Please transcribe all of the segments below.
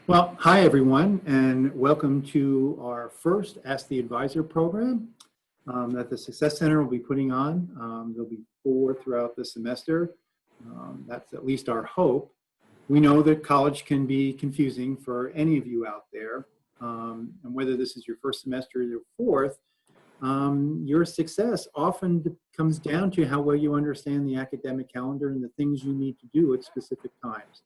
Well, hi everyone, and welcome to our first Ask the Advisor program that the Success Center will be putting on. There'll be 4 throughout the semester. That's at least our hope. We know that college can be confusing for any of you out there, and whether this is your first semester or your fourth, your success often comes down to how well you understand the academic calendar and the things you need to do at specific times.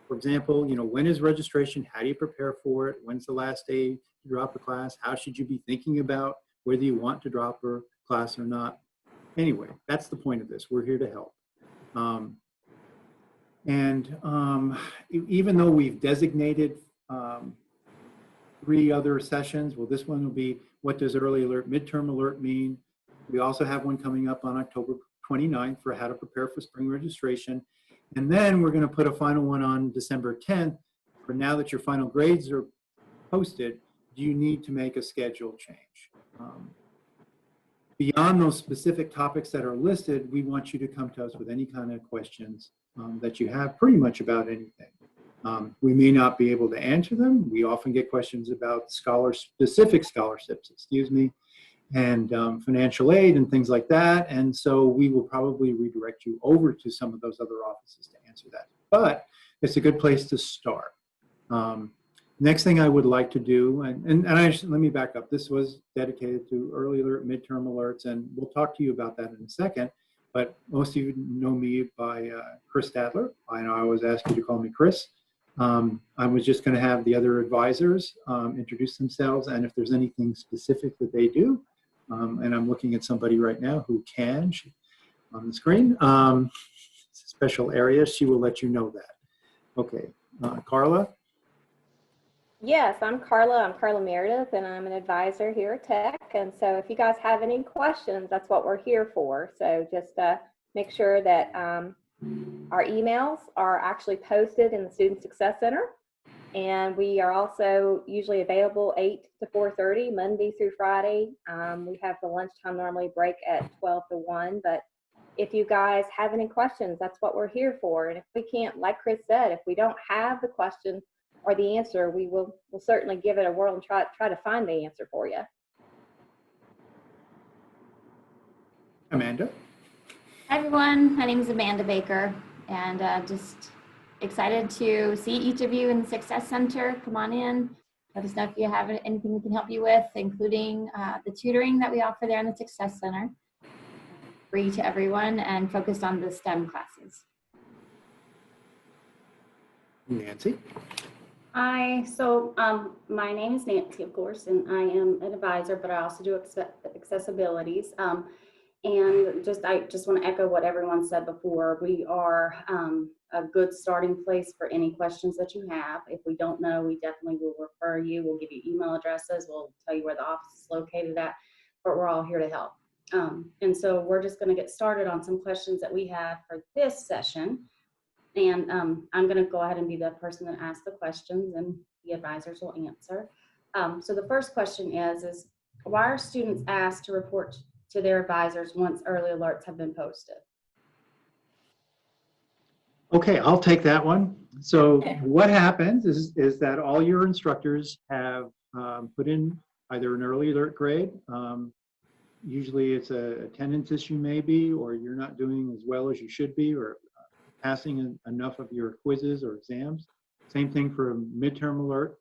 For example, when is registration? How do you prepare for it? When's the last day to drop a class? How should you be thinking about whether you want to drop a class or not? Anyway, that's the point of this. We're here to help. Even though we've designated 3 other sessions, well, this one will be what does early alert, midterm alert mean? We also have one coming up on October 29th for how to prepare for spring registration. And then we're going to put a final one on December 10th for now that your final grades are posted, do you need to make a schedule change? Beyond those specific topics that are listed, we want you to come to us with any kind of questions that you have pretty much about anything. We may not be able to answer them. We often get questions about specific scholarships, and financial aid and things like that. And so we will probably redirect you over to some of those other offices to answer that. But it's a good place to start. Next thing I would like to do, let me back up. This was dedicated to early alert, midterm alerts, and we'll talk to you about that in a second. But most of you know me by Chris Stadler. I know I always ask you to call me Chris. I was just going to have the other advisors introduce themselves, and if there's anything specific that they do, and I'm looking at somebody right now who can, on the screen, special area, she will let you know that. Okay, Carla? Yes, I'm Carla Meredith, and I'm an advisor here at Tech. And so if you guys have any questions, that's what we're here for. So just make sure that our emails are actually posted in the Student Success Center. And we are also usually available 8 to 4:30, Monday through Friday. We have the lunchtime normally break at 12 to 1. But if you guys have any questions, that's what we're here for. And if we can't, like Chris said, if we don't have the question or the answer, we'll certainly give it a whirl and try to find the answer for you. Amanda? Hi everyone, my name is Amanda Baker, and just excited to see each of you in the Success Center. Come on in. Let us know if you have anything we can help you with, including the tutoring that we offer there in the Success Center. Free to everyone and focused on the STEM classes. Nancy? Hi, so my name is Nancy, of course, and I am an advisor, but I also do accessibilities. And I just want to echo what everyone said before. We are a good starting place for any questions that you have. If we don't know, we definitely will refer you. We'll give you email addresses. We'll tell you where the office is located at, but we're all here to help. And so we're just going to get started on some questions that we have for this session. And I'm going to go ahead and be the person that asks the questions, and the advisors will answer. So the first question is why are students asked to report to their advisors once early alerts have been posted? Okay, I'll take that one. So what happens is that all your instructors have put in either an early alert grade. Usually it's a attendance issue maybe, or you're not doing as well as you should be, or passing enough of your quizzes or exams. Same thing for a midterm alert.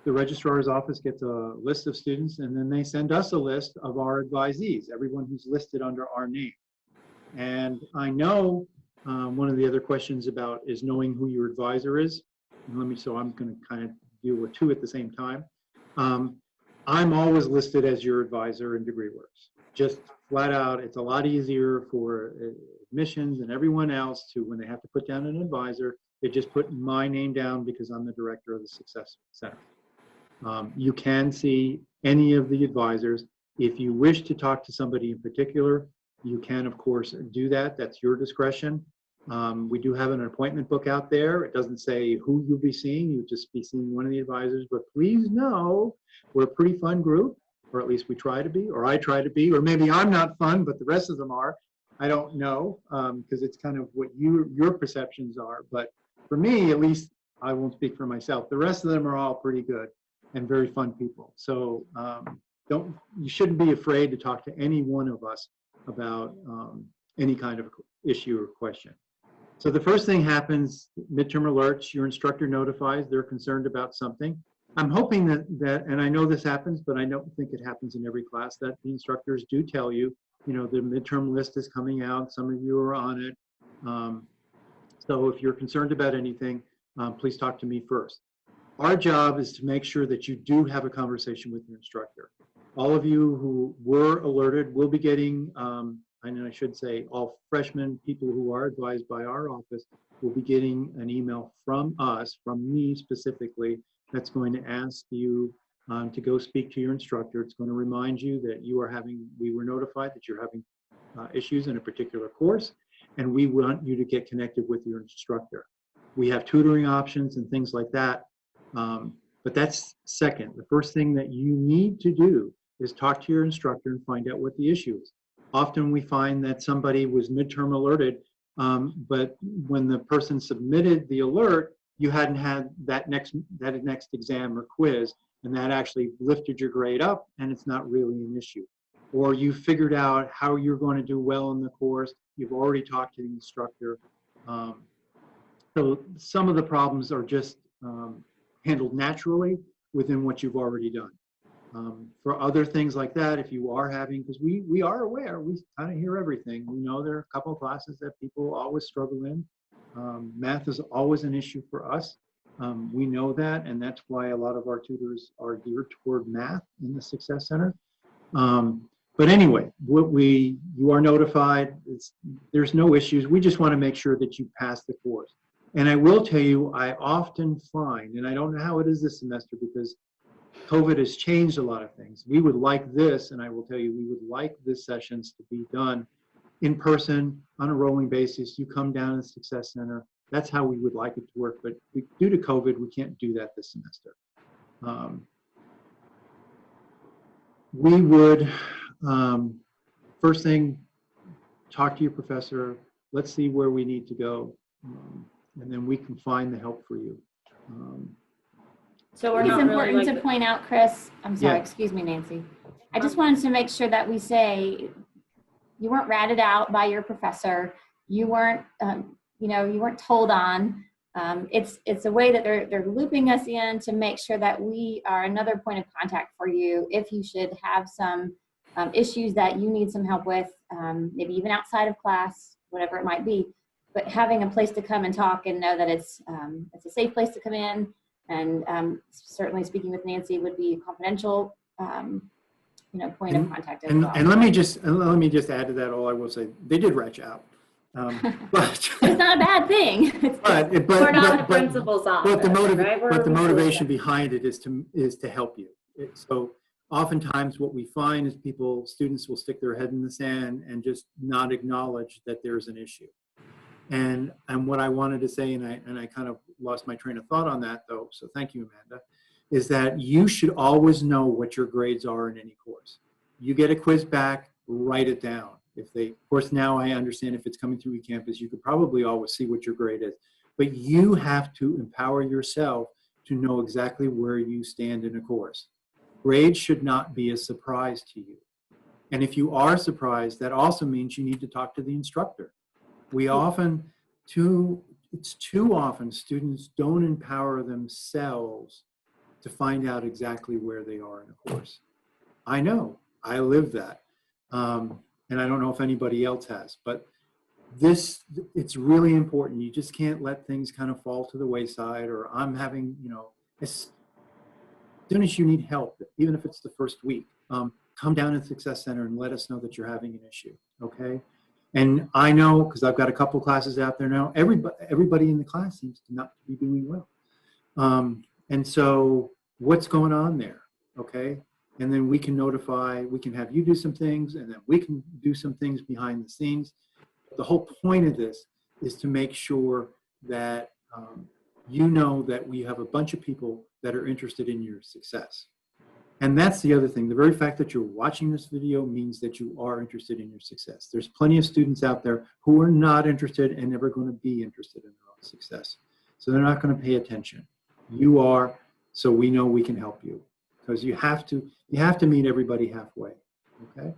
The registrar's office gets a list of students, and then they send us a list of our advisees, everyone who's listed under our name. And I know one of the other questions about is knowing who your advisor is. And so I'm going to kind of deal with 2 at the same time. I'm always listed as your advisor in DegreeWorks. Just flat out, it's a lot easier for admissions and everyone else to, when they have to put down an advisor, they just put my name down because I'm the director of the Success Center. You can see any of the advisors. If you wish to talk to somebody in particular, you can, of course, do that. That's your discretion. We do have an appointment book out there. It doesn't say who you'll be seeing. You'll just be seeing one of the advisors. But please know, we're a pretty fun group, or at least we try to be, or I try to be, or maybe I'm not fun, but the rest of them are. I don't know, because it's kind of what your perceptions are. But for me, at least, I won't speak for myself. The rest of them are all pretty good and very fun people. So you shouldn't be afraid to talk to any one of us about any kind of issue or question. So the first thing happens, midterm alerts, your instructor notifies they're concerned about something. I'm hoping that, and I know this happens, but I don't think it happens in every class, that the instructors do tell you, the midterm list is coming out, some of you are on it. So if you're concerned about anything, please talk to me first. Our job is to make sure that you do have a conversation with your instructor. All of you who were alerted will be getting, and I should say all freshmen, people who are advised by our office, will be getting an email from us, from me specifically, that's going to ask you to go speak to your instructor. It's going to remind you that we were notified that you're having issues in a particular course, and we want you to get connected with your instructor. We have tutoring options and things like that, but that's second. The first thing that you need to do is talk to your instructor and find out what the issue is. Often we find that somebody was midterm alerted, but when the person submitted the alert, you hadn't had that next exam or quiz, and that actually lifted your grade up, and it's not really an issue. Or you figured out how you're going to do well in the course, you've already talked to the instructor. So some of the problems are just handled naturally within what you've already done. For other things like that, if you are having, because we are aware, we kind of hear everything. We know there are a couple of classes that people always struggle in. Math is always an issue for us. We know that, and that's why a lot of our tutors are geared toward math in the Success Center. But anyway, you are notified. There's no issues. We just want to make sure that you pass the course. And I will tell you, I often find, and I don't know how it is this semester because COVID has changed a lot of things. We would like this, and I will tell you, we would like this sessions to be done in person on a rolling basis. You come down to the Success Center. That's how we would like it to work. But due to COVID, we can't do that this semester. We would, first thing, talk to your professor. Let's see where we need to go. And then we can find the help for you. So we're It's not really important like to point out, Chris, I'm sorry, Yeah. excuse me, Nancy. I just wanted to make sure that we say you weren't ratted out by your professor. You weren't, you weren't told on. It's a way that they're looping us in to make sure that we are another point of contact for you if you should have some issues that you need some help with, maybe even outside of class, whatever it might be. But having a place to come and talk and know that it's a safe place to come in, and certainly speaking with Nancy would be a confidential, point of contact as well. And let me just add to that. All I will say, they did ratchet out, but It's not a bad thing. we're not the principal's office, but the right? motivation behind it is to help you. So oftentimes what we find is students will stick their head in the sand and just not acknowledge that there's an issue. And what I wanted to say, and I kind of lost my train of thought on that though, so thank you, Amanda, is that you should always know what your grades are in any course. You get a quiz back, write it down. Of course, now I understand if it's coming through eCampus, you could probably always see what your grade is. But you have to empower yourself to know exactly where you stand in a course. Grades should not be a surprise to you. And if you are surprised, that also means you need to talk to the instructor. It's too often students don't empower themselves to find out exactly where they are in a course. I know, I live that. And I don't know if anybody else has, but it's really important. You just can't let things kind of fall to the wayside, or I'm having, as soon as you need help, even if it's the first week, come down to the Success Center and let us know that you're having an issue, okay? And I know, because I've got a couple classes out there now, everybody in the class seems to not be doing well. And so what's going on there, okay? And then we can have you do some things, and then we can do some things behind the scenes. The whole point of this is to make sure that you know that we have a bunch of people that are interested in your success. And that's the other thing. The very fact that you're watching this video means that you are interested in your success. There's plenty of students out there who are not interested and never going to be interested in their own success. So they're not going to pay attention. You are, so we know we can help you, because you have to meet everybody halfway. Okay.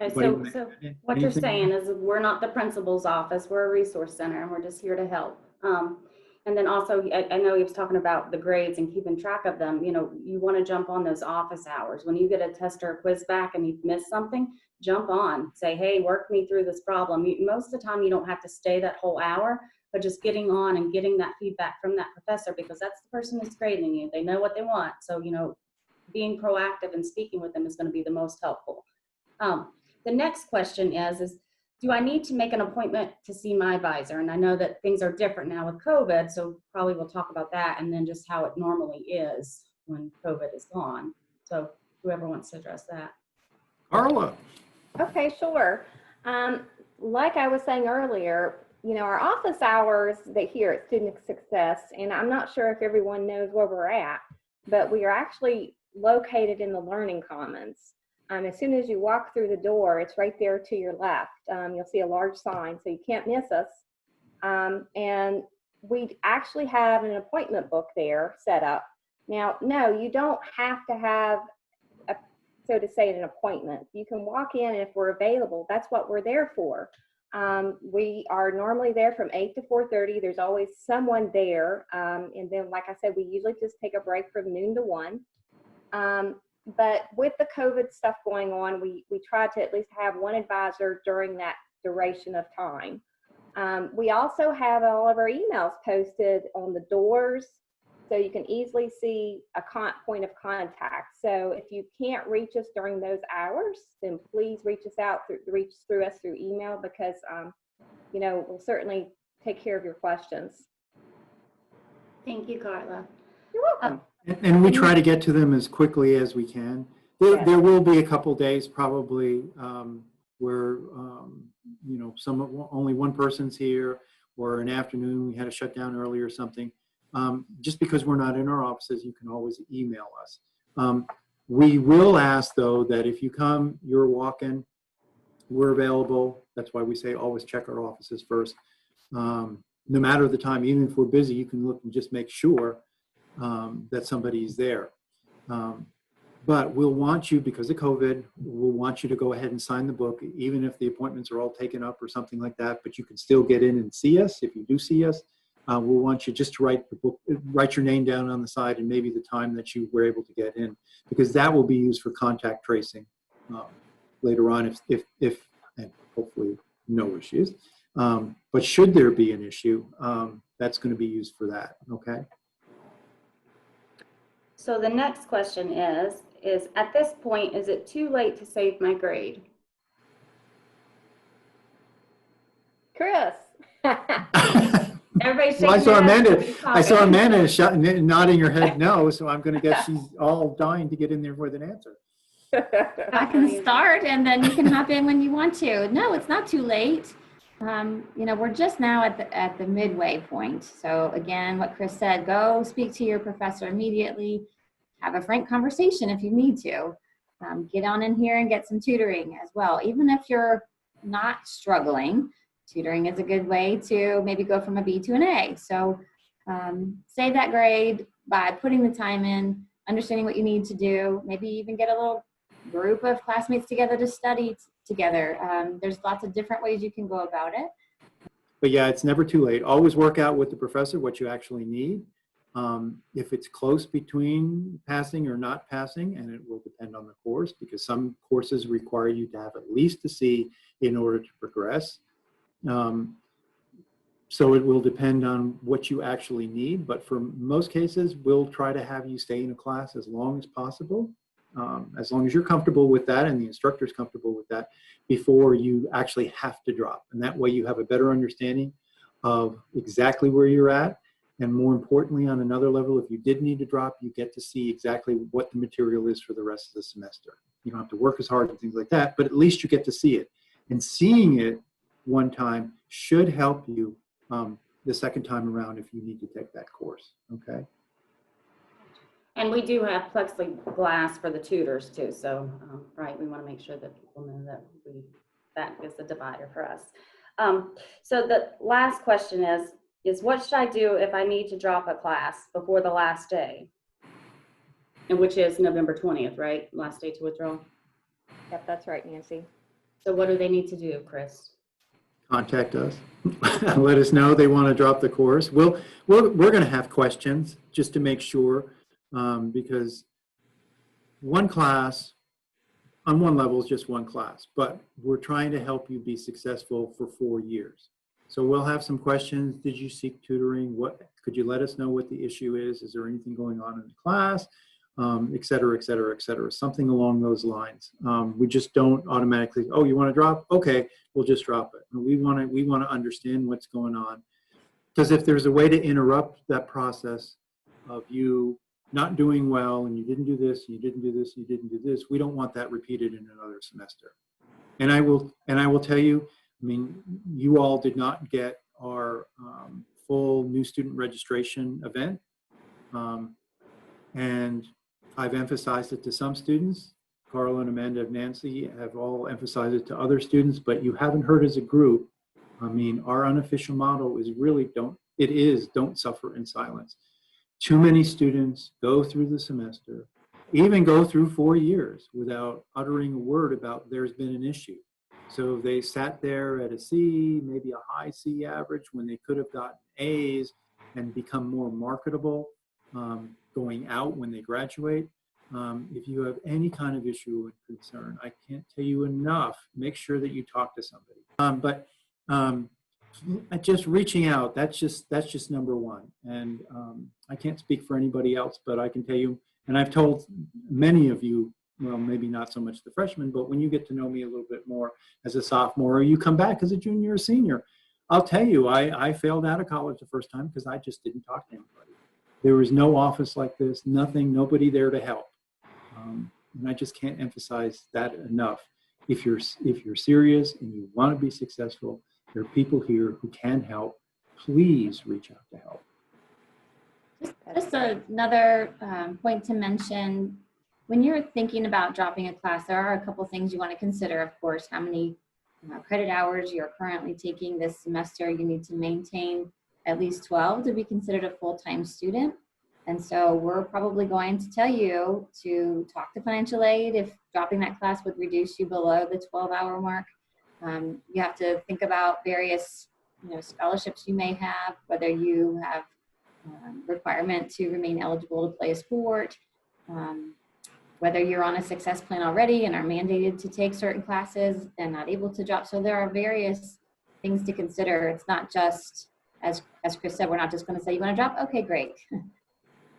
Okay, Anybody- so what you're anything- saying is we're not the principal's office, we're a resource center, and we're just here to help. And then also, I know he was talking about the grades and keeping track of them. You know, you want to jump on those office hours. When you get a test or a quiz back and you've missed something, jump on. Say, hey, work me through this problem. Most of the time, you don't have to stay that whole hour, but just getting on and getting that feedback from that professor, because that's the person who's grading you. They know what they want. So, you know, being proactive and speaking with them is going to be the most helpful. The next question is do I need to make an appointment to see my advisor? And I know that things are different now with COVID, so probably we'll talk about that, and then just how it normally is when COVID is gone. So whoever wants to address that. Carla. Okay, sure. Like I was saying earlier, you know, our office hours that here at Student Success, and I'm not sure if everyone knows where we're at, but we are actually located in the Learning Commons. As soon as you walk through the door, it's right there to your left. You'll see a large sign, so you can't miss us. And we actually have an appointment book there set up. Now, no, you don't have to have, so to say, an appointment. You can walk in, and if we're available, that's what we're there for. We are normally there from 8 to 4:30. There's always someone there. And then, like I said, we usually just take a break from noon to 1. But with the COVID stuff going on, we try to at least have one advisor during that duration of time. We also have all of our emails posted on the doors, so you can easily see a point of contact. So if you can't reach us during those hours, then please reach through us through email, because you know, we'll certainly take care of your questions. Thank you, Carla. You're welcome. And we try to get to them as quickly as we can. There will be a couple days probably where, you know, only one person's here, or an afternoon we had to shut down early or something. Just because we're not in our offices, you can always email us. We will ask, though, that if you come, you're walking, we're available. That's why we say always check our offices first. No matter the time, even if we're busy, you can look and just make sure that somebody's there. But we'll want you, because of COVID, we'll want you to go ahead and sign the book, even if the appointments are all taken up or something like that, but you can still get in and see us if you do see us. We'll want you just to write your name down on the side and maybe the time that you were able to get in, because that will be used for contact tracing later on if and hopefully no issues. But should there be an issue, that's going to be used for that, okay? So the next question is at this point, is it too late to save my grade? Chris. Everybody's shaking Well, I saw talking. Amanda nodding her head no, so I'm going to guess she's all dying to get in there with an answer. I can start, and then you can hop in when you want to. No, it's not too late. You know, we're just now at the midway point. So again, what Chris said, go speak to your professor immediately. Have a frank conversation if you need to. Get on in here and get some tutoring as well. Even if you're not struggling, tutoring is a good way to maybe go from a B to an A. So save that grade by putting the time in, understanding what you need to do, maybe even get a little group of classmates together to study together. There's lots of different ways you can go about it. But yeah, it's never too late. Always work out with the professor what you actually need. If it's close between passing or not passing, and it will depend on the course, because some courses require you to have at least a C in order to progress. So it will depend on what you actually need, but for most cases, we'll try to have you stay in a class as long as possible, as long as you're comfortable with that and the instructor's comfortable with that, before you actually have to drop. And that way you have a better understanding of exactly where you're at. And more importantly, on another level, if you did need to drop, you get to see exactly what the material is for the rest of the semester. You don't have to work as hard and things like that, but at least you get to see it. And seeing it one time should help you the second time around if you need to take that course, okay? And we do have plexiglass for the tutors too. So, right, we want to make sure that people know that is a divider for us. So the last question is, is what should I do if I need to drop a class before the last day? And which is November 20th, right? Last day to withdraw. Yep, that's right, Nancy. So what do they need to do, Chris? Contact us. Let us know they want to drop the course. We're going to have questions just to make sure, because one class on one level is just one class, but we're trying to help you be successful for 4 years. So we'll have some questions. Did you seek tutoring? Could you let us know what the issue is? Is there anything going on in the class? Et cetera, et cetera, et cetera. Something along those lines. We just don't automatically, oh, you want to drop? Okay, we'll just drop it. We want to understand what's going on. Because if there's a way to interrupt that process of you not doing well and you didn't do this, you didn't do this, you didn't do this, we don't want that repeated in another semester. And I will tell you, I mean, you all did not get our full new student registration event. And I've emphasized it to some students. Carla and Amanda and Nancy have all emphasized it to other students, but you haven't heard as a group. I mean, our unofficial motto is really don't suffer in silence. Too many students go through the semester, even go through 4 years without uttering a word about there's been an issue. So they sat there at a C, maybe a high C average when they could have gotten A's and become more marketable. Going out when they graduate. If you have any kind of issue or concern, I can't tell you enough, make sure that you talk to somebody. But just reaching out, that's just number one. And I can't speak for anybody else, but I can tell you, and I've told many of you, well, maybe not so much the freshmen, but when you get to know me a little bit more as a sophomore, or you come back as a junior or senior, I'll tell you, I failed out of college the first time because I just didn't talk to anybody. There was no office like this, nothing, nobody there to help. And I just can't emphasize that enough. If you're serious and you want to be successful, there are people here who can help. Please reach out to help. Just another point to mention, when you're thinking about dropping a class, there are a couple things you want to consider. Of course, how many credit hours you're currently taking this semester. You need to maintain at least 12 to be considered a full-time student. And so we're probably going to tell you to talk to financial aid if dropping that class would reduce you below the 12-hour mark. You have to think about various scholarships you may have, whether you have requirement to remain eligible to play a sport, whether you're on a success plan already and are mandated to take certain classes and not able to drop. So there are various things to consider. It's not just, as Chris said, we're not just going to say, you want to drop? Okay, great.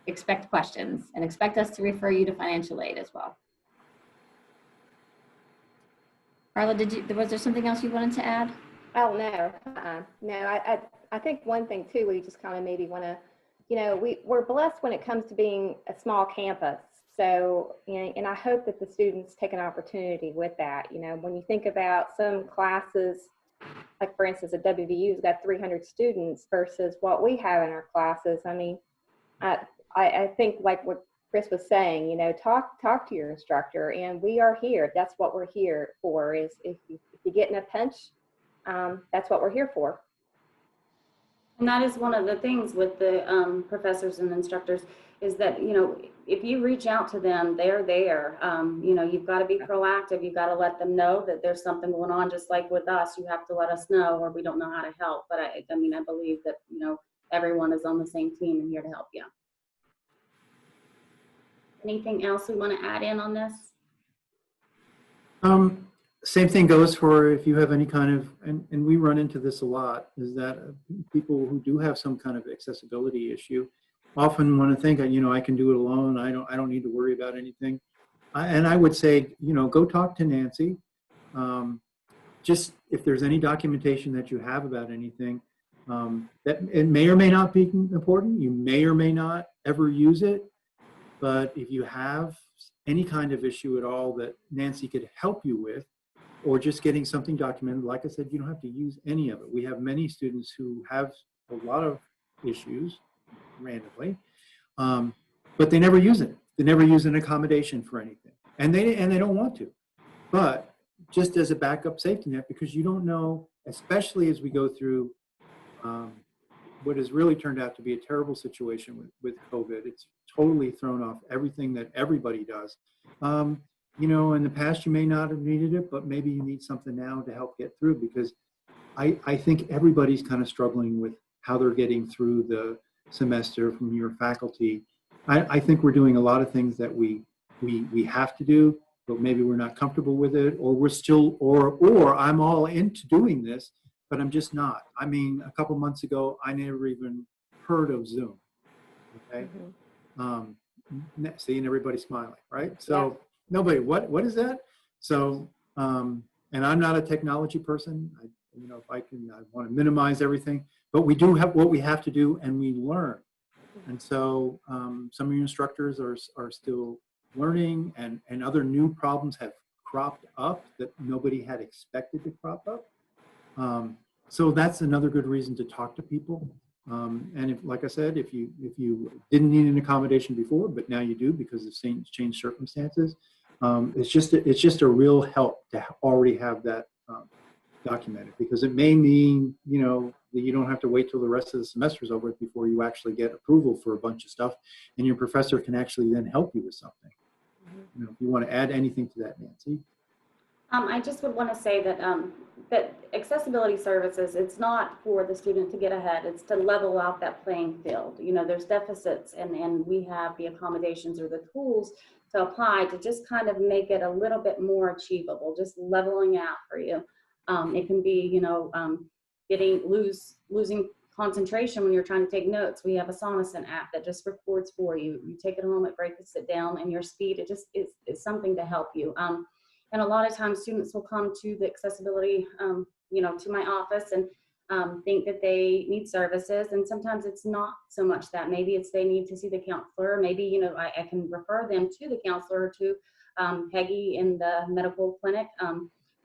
Expect questions and expect us to refer you to financial aid as well. Carla, was there something else you wanted to add? Oh, no. No, I think one thing too, we just kind of maybe want to, we're blessed when it comes to being a small campus. So, and I hope that the students take an opportunity with that. When you think about some classes, like for instance, at WVU's got 300 students versus what we have in our classes. I mean, I think like what Chris was saying, talk to your instructor, and we are here. That's what we're here for, is if you get in a pinch, that's what we're here for. And that is one of the things with the professors and instructors is that, if you reach out to them, they're there. You've got to be proactive. You've got to let them know that there's something going on. Just like with us, you have to let us know, or we don't know how to help. But I believe that, everyone is on the same team and here to help you. Anything else we want to add in on this? Same thing goes for if you have any kind of, and we run into this a lot, is that people who do have some kind of accessibility issue often want to think, I can do it alone. I don't need to worry about anything. And I would say, go talk to Nancy. Just if there's any documentation that you have about anything, that it may or may not be important. You may or may not ever use it. But if you have any kind of issue at all that Nancy could help you with, or just getting something documented, like I said, you don't have to use any of it. We have many students who have a lot of issues randomly, but they never use it. They never use an accommodation for anything, and they don't want to. But just as a backup safety net, because you don't know, especially as we go through what has really turned out to be a terrible situation with COVID. It's totally thrown off everything that everybody does. You know, in the past, you may not have needed it, but maybe you need something now to help get through, because I think everybody's kind of struggling with how they're getting through the semester from your faculty. I think we're doing a lot of things that we have to do, but maybe we're not comfortable with it, or we're still, or I'm all into doing this, but I'm just not. I mean, a couple months ago, I never even heard of Zoom. Okay. Seeing everybody smiling, right? So nobody, what is that? So, and I'm not a technology person. You know, I want to minimize everything, but we do have what we have to do, and we learn. And so some of your instructors are still learning, and other new problems have cropped up that nobody had expected to crop up. So that's another good reason to talk to people. And if, like I said, if you didn't need an accommodation before, but now you do because of changed circumstances, it's just a real help to already have that documented, because it may mean, you know, that you don't have to wait till the rest of the semester is over before you actually get approval for a bunch of stuff, and your professor can actually then help you with something. You know, if you want to add anything to that, Nancy. I just would want to say that that accessibility services, it's not for the student to get ahead, it's to level out that playing field. You know, there's deficits, and we have the accommodations or the tools to apply to just kind of make it a little bit more achievable, just leveling out for you. It can be, you know, losing concentration when you're trying to take notes. We have a Sonocent app that just records for you. You take it home, it breaks it down, and your speed, it just is something to help you. And a lot of times students will come to the accessibility, you know, to my office and think that they need services. And sometimes it's not so much that. Maybe it's they need to see the counselor. Maybe, you know, I can refer them to the counselor, to Peggy in the medical clinic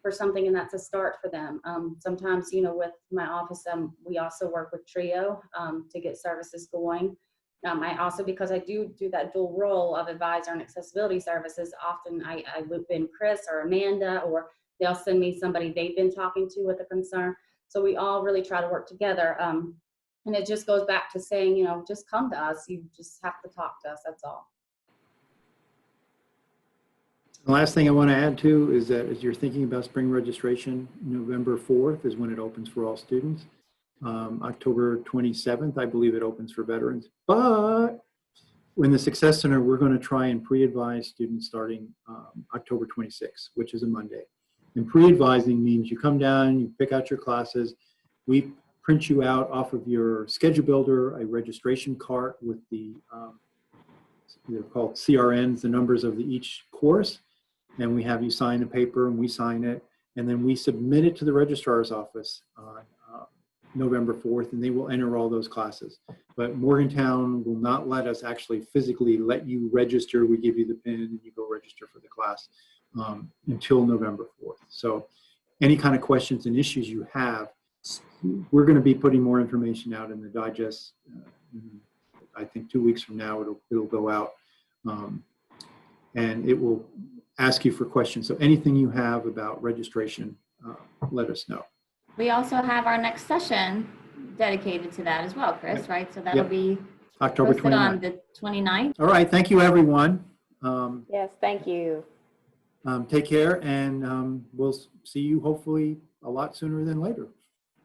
for something, and that's a start for them. Sometimes, you know, with my office, we also work with TRIO to get services going. I also, because I do that dual role of advisor and accessibility services, often I loop in Chris or Amanda, or they'll send me somebody they've been talking to with a concern. So we all really try to work together. And it just goes back to saying, you know, just come to us. You just have to talk to us. That's all. The last thing I want to add too is that as you're thinking about spring registration, November 4th is when it opens for all students. October 27th, I believe it opens for veterans. But in the Success Center, we're going to try and pre-advise students starting October 26th, which is a Monday. And pre-advising means you come down, you pick out your classes, we print you out off of your schedule builder a registration cart with the they're called CRNs, the numbers of each course, and we have you sign a paper, and we sign it, and then we submit it to the registrar's office on November 4th, and they will enter all those classes. But Morgantown will not let us actually physically let you register. We give you the PIN, and you go register for the class until November 4th. So any kind of questions and issues you have, we're going to be putting more information out in the digest. I think 2 weeks from now, it'll go out, and it will ask you for questions. So anything you have about registration, let us know. We also have our next session dedicated to that as well, Chris, Yep. right? So that'll Yep. be October posted on 29th. the 29th. All right. Thank you, everyone. Yes, thank you. Take care, and we'll see you hopefully a lot sooner than later.